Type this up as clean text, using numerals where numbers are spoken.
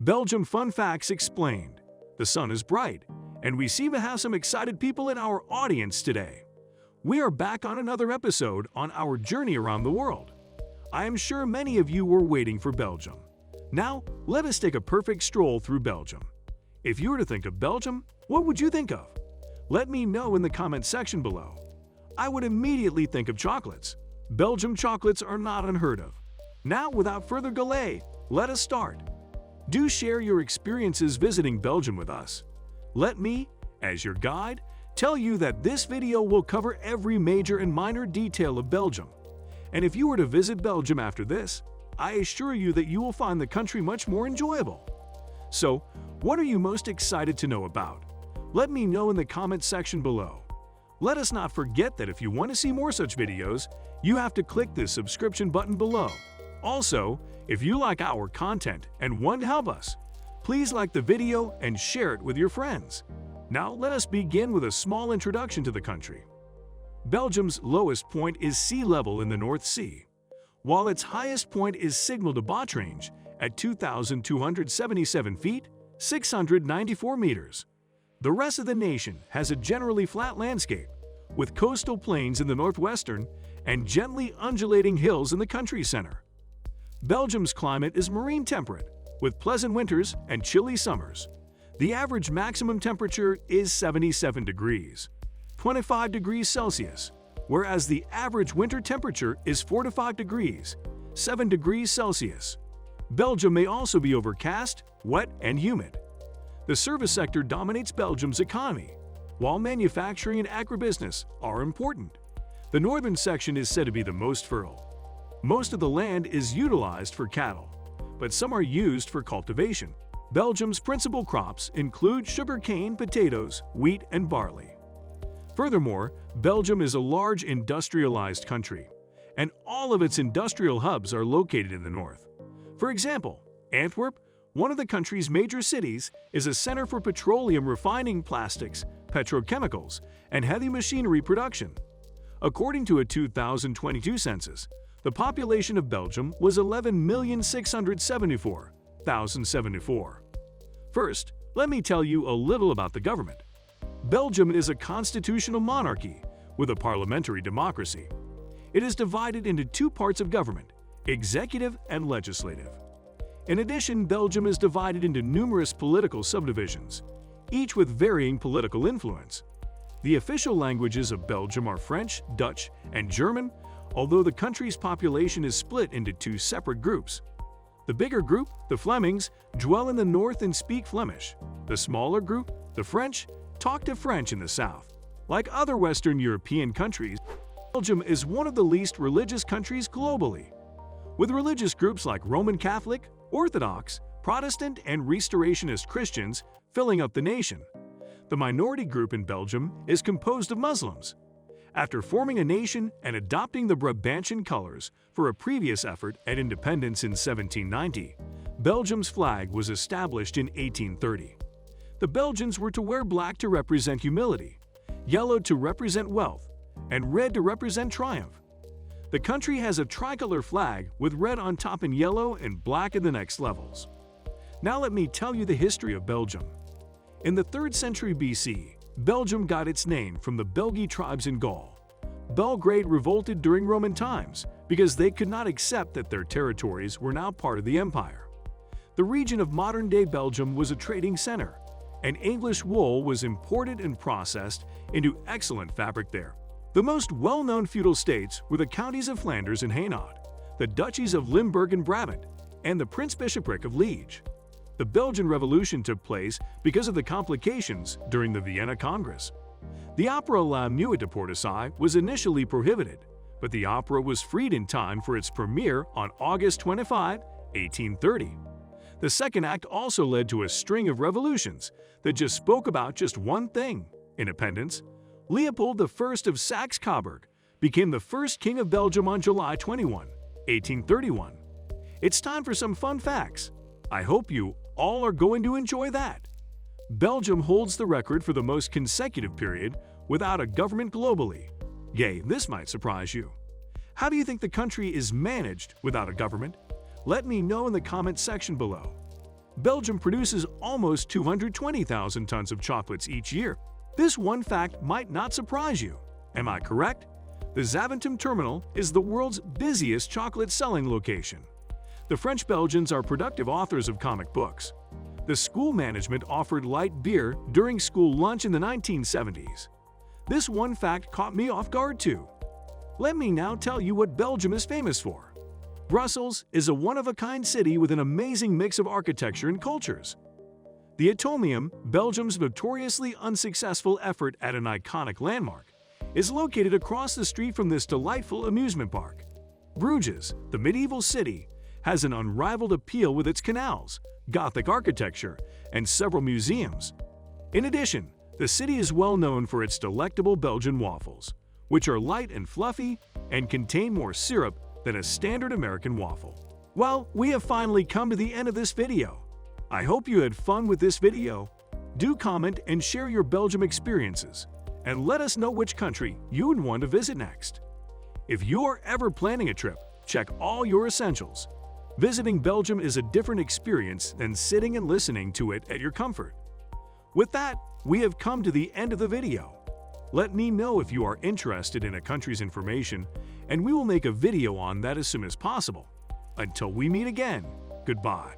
Belgium Fun Facts Explained. The sun is bright, and we seem to have some excited people in our audience today. We are back on another episode on our journey around the world. I am sure many of you were waiting for Belgium. Now, let us take a perfect stroll through Belgium. If you were to think of Belgium, what would you think of? Let me know in the comment section below. I would immediately think of chocolates. Belgium chocolates are not unheard of. Now, without further delay, let us start. Do share your experiences visiting Belgium with us. Let me, as your guide, tell you that this video will cover every major and minor detail of Belgium. And if you were to visit Belgium after this, I assure you that you will find the country much more enjoyable. So, what are you most excited to know about? Let me know in the comment section below. Let us not forget that if you want to see more such videos, you have to click the subscription button below. Also, if you like our content and want to help us, please like the video and share it with your friends. Now let us begin with a small introduction to the country. Belgium's lowest point is sea level in the North Sea, while its highest point is signal to Bot range at 2,277 feet, 694 meters. The rest of the nation has a generally flat landscape, with coastal plains in the northwestern and gently undulating hills in the country center. Belgium's climate is marine temperate, with pleasant winters and chilly summers. The average maximum temperature is 77 degrees, 25 degrees Celsius, whereas the average winter temperature is 4 to 5 degrees, 7 degrees Celsius. Belgium may also be overcast, wet, and humid. The service sector dominates Belgium's economy, while manufacturing and agribusiness are important. The northern section is said to be the most fertile. Most of the land is utilized for cattle, but some are used for cultivation. Belgium's principal crops include sugarcane, potatoes, wheat, and barley. Furthermore, Belgium is a large industrialized country, and all of its industrial hubs are located in the north. For example, Antwerp, one of the country's major cities, is a center for petroleum refining, plastics, petrochemicals, and heavy machinery production. According to a 2022 census, the population of Belgium was 11,674,074. First, let me tell you a little about the government. Belgium is a constitutional monarchy with a parliamentary democracy. It is divided into two parts of government, executive and legislative. In addition, Belgium is divided into numerous political subdivisions, each with varying political influence. The official languages of Belgium are French, Dutch, and German, although the country's population is split into two separate groups. The bigger group, the Flemings, dwell in the north and speak Flemish. The smaller group, the French, talk to French in the south. Like other Western European countries, Belgium is one of the least religious countries globally, with religious groups like Roman Catholic, Orthodox, Protestant, and Restorationist Christians filling up the nation. The minority group in Belgium is composed of Muslims. After forming a nation and adopting the Brabantian colors for a previous effort at independence in 1790, Belgium's flag was established in 1830. The Belgians were to wear black to represent humility, yellow to represent wealth, and red to represent triumph. The country has a tricolor flag with red on top and yellow and black in the next levels. Now let me tell you the history of Belgium. In the 3rd century BC, Belgium got its name from the Belgae tribes in Gaul. Belgrade revolted during Roman times because they could not accept that their territories were now part of the empire. The region of modern-day Belgium was a trading center, and English wool was imported and processed into excellent fabric there. The most well-known feudal states were the counties of Flanders and Hainaut, the duchies of Limburg and Brabant, and the Prince-Bishopric of Liege. The Belgian Revolution took place because of the complications during the Vienna Congress. The opera La Muette de Portesay was initially prohibited, but the opera was freed in time for its premiere on August 25, 1830. The second act also led to a string of revolutions that just spoke about just one thing: independence. Leopold I of Saxe-Coburg became the first king of Belgium on July 21, 1831. It's time for some fun facts. I hope you all are going to enjoy that. Belgium holds the record for the most consecutive period without a government globally. Yay, this might surprise you. How do you think the country is managed without a government? Let me know in the comment section below. Belgium produces almost 220,000 tons of chocolates each year. This one fact might not surprise you. Am I correct? The Zaventem terminal is the world's busiest chocolate selling location. The French Belgians are productive authors of comic books. The school management offered light beer during school lunch in the 1970s. This one fact caught me off guard too. Let me now tell you what Belgium is famous for. Brussels is a one-of-a-kind city with an amazing mix of architecture and cultures. The Atomium, Belgium's notoriously unsuccessful effort at an iconic landmark, is located across the street from this delightful amusement park. Bruges, the medieval city, has an unrivaled appeal with its canals, Gothic architecture, and several museums. In addition, the city is well known for its delectable Belgian waffles, which are light and fluffy and contain more syrup than a standard American waffle. Well, we have finally come to the end of this video. I hope you had fun with this video. Do comment and share your Belgium experiences, and let us know which country you would want to visit next. If you are ever planning a trip, check all your essentials. Visiting Belgium is a different experience than sitting and listening to it at your comfort. With that, we have come to the end of the video. Let me know if you are interested in a country's information, and we will make a video on that as soon as possible. Until we meet again, goodbye.